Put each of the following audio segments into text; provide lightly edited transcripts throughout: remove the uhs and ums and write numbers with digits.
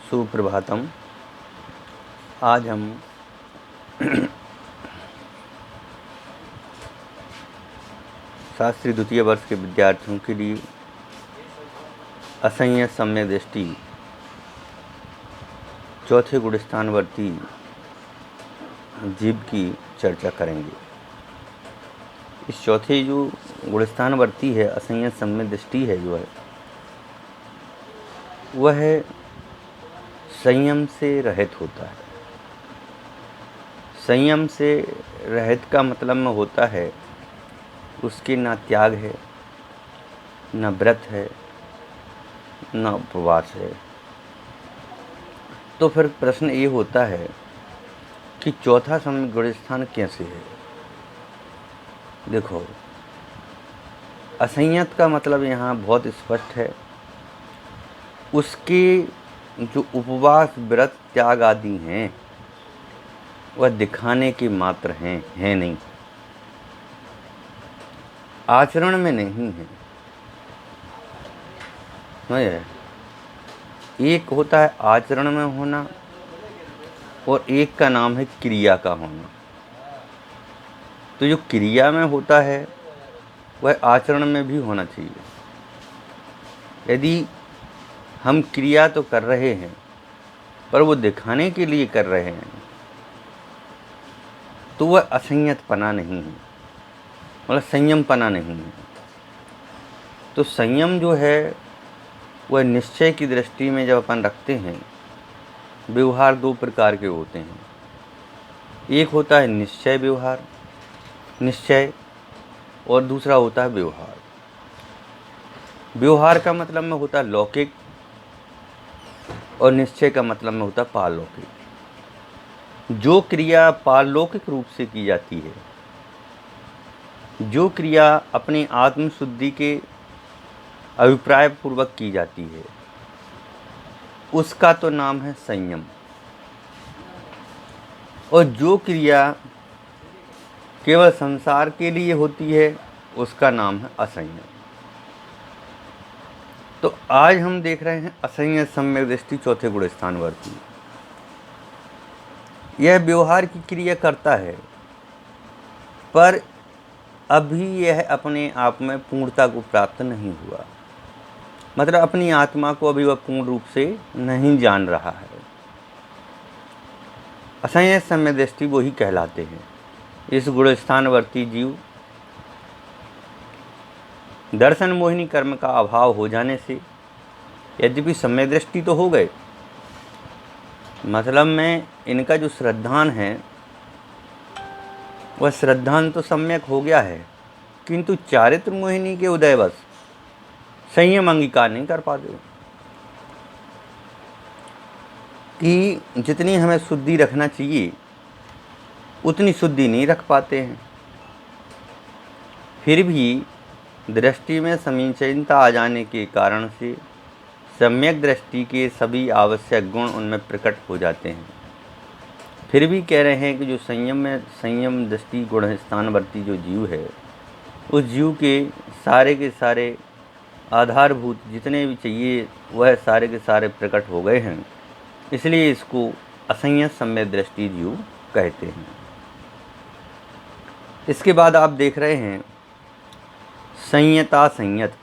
सुप्रभातम। आज हम शास्त्री द्वितीय वर्ष के विद्यार्थियों के लिए असंयत सम्यक दृष्टि चौथे गुणस्थानवर्ती जीव की चर्चा करेंगे। इस चौथे जो गुणस्थानवर्ती है, असंयत सम्यक दृष्टि है, जो है वह संयम से रहित होता है। संयम से रहित का मतलब में होता है उसके ना त्याग है, न व्रत है, न उपवास है। तो फिर प्रश्न ये होता है कि चौथा सम्यक गुणस्थान कैसे है। देखो, असंयत का मतलब यहाँ बहुत स्पष्ट है। उसके जो उपवास, व्रत, त्याग आदि हैं वह दिखाने के मात्र हैं नहीं, आचरण में नहीं है। एक होता है आचरण में होना और एक का नाम है क्रिया का होना। तो जो क्रिया में होता है वह आचरण में भी होना चाहिए। यदि हम क्रिया तो कर रहे हैं पर वो दिखाने के लिए कर रहे हैं तो वह असंयतपना नहीं है, मतलब संयमपना नहीं है। तो संयम जो है वह निश्चय की दृष्टि में जब अपन रखते हैं, व्यवहार दो प्रकार के होते हैं। एक होता है निश्चय व्यवहार, निश्चय, और दूसरा होता है व्यवहार। व्यवहार का मतलब में होता है लौकिक और निश्चय का मतलब में होता है पारलौकिक। जो क्रिया पारलौकिक रूप से की जाती है, जो क्रिया अपनी आत्मशुद्धि के अभिप्राय पूर्वक की जाती है, उसका तो नाम है संयम। और जो क्रिया केवल संसार के लिए होती है उसका नाम है असंयम। तो आज हम देख रहे हैं असंयत सम्यक दृष्टि चौथे गुणस्थानवर्ती। यह व्यवहार की क्रिया करता है पर अभी यह अपने आप में पूर्णता को प्राप्त नहीं हुआ, मतलब अपनी आत्मा को अभी वह पूर्ण रूप से नहीं जान रहा है। असंयत सम्यक दृष्टि वो ही कहलाते हैं। इस गुणस्थानवर्ती जीव दर्शन मोहिनी कर्म का अभाव हो जाने से यद्यपि सम्यक दृष्टि तो हो गए, मतलब में इनका जो श्रद्धान है वह श्रद्धान तो सम्यक हो गया है, किंतु चारित्र मोहिनी के उदयवश संयम अंगीकार नहीं कर पाते कि जितनी हमें शुद्धि रखना चाहिए उतनी शुद्धि नहीं रख पाते हैं। फिर भी दृष्टि में समीचीनता आ जाने के कारण से सम्यक दृष्टि के सभी आवश्यक गुण उनमें प्रकट हो जाते हैं। फिर भी कह रहे हैं कि जो संयम दृष्टि गुणस्थानवर्ती जो जीव है, उस जीव के सारे आधारभूत जितने भी चाहिए वह सारे के सारे प्रकट हो गए हैं, इसलिए इसको असंयत सम्यक दृष्टि जीव कहते हैं। इसके बाद आप देख रहे हैं संयता संयत।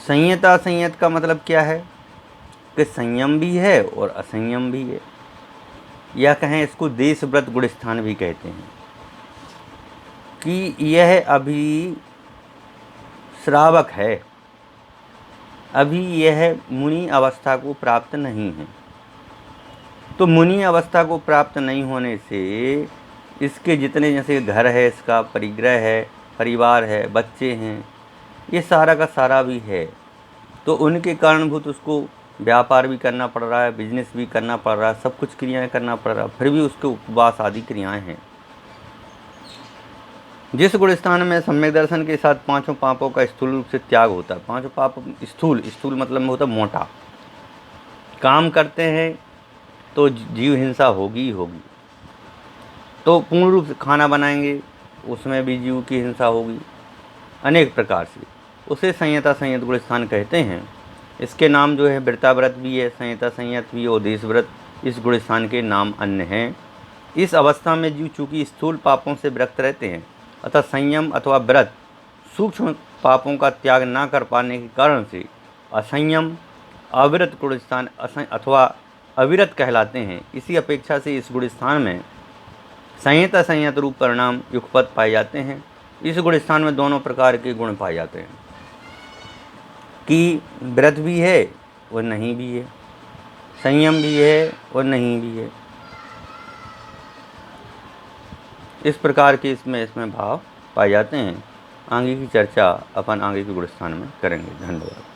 संयता संयत का मतलब क्या है कि संयम भी है और असंयम भी है, या कहें इसको देशव्रत गुणस्थान भी कहते हैं। कि यह अभी श्रावक है, अभी यह मुनि अवस्था को प्राप्त नहीं है। तो मुनि अवस्था को प्राप्त नहीं होने से इसके जितने, जैसे घर है, इसका परिग्रह है, परिवार है, बच्चे हैं, ये सारा का सारा भी है। तो उनके कारणभूत उसको व्यापार भी करना पड़ रहा है, बिजनेस भी करना पड़ रहा है, सब कुछ क्रियाएं करना पड़ रहा है, फिर भी उसके उपवास आदि क्रियाएं हैं। जिस गुणस्थान में सम्यक दर्शन के साथ पांचों पापों का स्थूल रूप से त्याग होता है, पांचों पाप स्थूल मतलब में होता है मोटा। काम करते हैं तो जीव हिंसा होगी ही होगी, तो पूर्ण रूप से खाना बनाएंगे उसमें भी जीव की हिंसा होगी, अनेक प्रकार से। उसे संयता संयत गुणस्थान कहते हैं। इसके नाम जो है वृताव्रत भी है, संहिता संयत भी है और देशव्रत इस गुण स्थान के नाम अन्य हैं। इस अवस्था में जीव चूँकि स्थूल पापों से विरक्त रहते हैं, अतः संयम अथवा व्रत सूक्ष्म पापों का त्याग न कर पाने के कारण से असंयम अविरत गुण स्थान अथवा अविरत कहलाते हैं। इसी अपेक्षा से इस गुण स्थान में संहिता संयत रूप परिणाम युगपत पाए जाते हैं। इस गुण स्थान में दोनों प्रकार के गुण पाए जाते हैं कि व्रत भी है और नहीं भी है, संयम भी है और नहीं भी है। इस प्रकार के इसमें भाव पाए जाते हैं। आगे की चर्चा अपन आगे के गुण स्थान में करेंगे। धन्यवाद।